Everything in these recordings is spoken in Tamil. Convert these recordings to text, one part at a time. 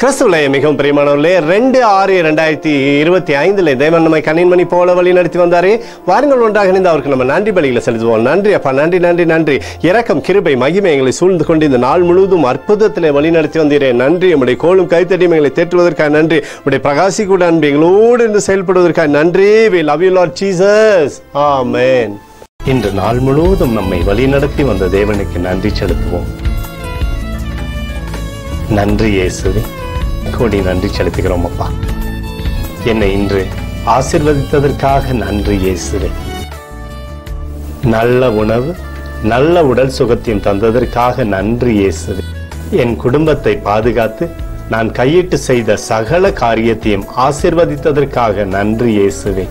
கிறிஸ்துவிலே மிகவும் பிரியமானவர்களே, 2/6/2025 தேவன் நம்மை கண்ணின்மணி போல வழி நடத்தி வந்தாரே. வாருங்கள் ஒன்றாக இணைந்து அவருக்கு நம்ம நன்றி பலிகளை செலுத்துவோம். நன்றி அப்பா, நன்றி நன்றி நன்றி. இரக்கம், கிருபை, மகிமை எங்களை சூழ்ந்து கொண்டு இந்த நாள் முழுவதும் அற்புதத்திலே வழி நடத்தி வந்தீரே. நன்றி. நம்முடைய கோலும் கைத்தடியும் எங்களை தேற்றுவதற்காக நன்றி. நம்முடைய பிரகாசிக்கூட அன்பு எங்களோடு இருந்து செயல்படுவதற்காக நன்றி. We love you Lord Jesus. Amen. இன்று நாள் முழுவதும் நம்மை வழி நடத்தி வந்த தேவனுக்கு நன்றி செலுத்துவோம். நன்றி இயேசுவே, கோடி நன்றி செலுத்துகிறோம் அப்பா. என்னை இன்று ஆசீர்வதித்ததற்காக நன்றி இயேசுவே. நல்ல உணவு, நல்ல உடல் சுகத்தையும் தந்ததற்காக நன்றி இயேசுவே. என் குடும்பத்தை பாதுகாத்து நான் கையிட்டு செய்த சகல காரியத்தையும் ஆசீர்வதித்ததற்காக நன்றி இயேசுவே.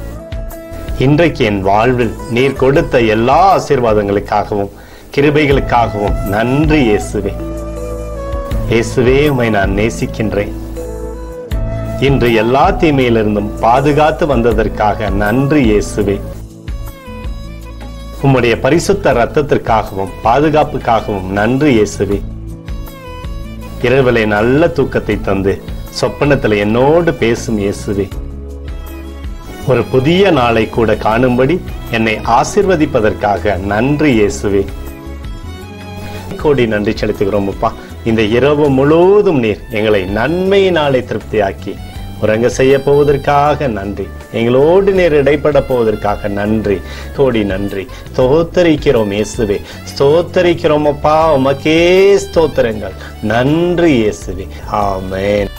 இன்றைக்கு என் வாழ்வில் நீர் கொடுத்த எல்லா ஆசீர்வாதங்களுக்காகவும் கிருபைகளுக்காகவும் நன்றி இயேசுவே. இயேசுவே, உம்மை நான் நேசிக்கின்றேன். இன்று எல்லா தீமையிலிருந்தும் பாதுகாத்து வந்ததற்காக நன்றி இயேசுவே. உம்முடைய பரிசுத்த இரத்தத்திற்காகவும் பாதுகாப்புக்காகவும் நன்றி இயேசுவே. இரவிலே நல்ல தூக்கத்தை தந்து சொப்பனத்தில் என்னோடு பேசும் இயேசுவே. ஒரு புதிய நாளை கூட காணும்படி என்னை ஆசீர்வதிப்பதற்காக நன்றி இயேசுவே. கோடி நன்றி செலுத்துகிறோம் அப்பா. இந்த இரவு முழுவதும் நீர் எங்களை நன்மையினாலே திருப்தியாக்கி உறங்க செய்ய போவதற்காக நன்றி. எங்களோடு நீர் இடைப்பட போவதற்காக நன்றி. கோடி நன்றி. ஸ்தோத்தரிக்கிறோம் இயேசுவே, ஸ்தோத்தரிக்கிறோம் அப்பா. உமக்கே ஸ்தோத்திரங்கள். நன்றி இயேசுவே. ஆமென்.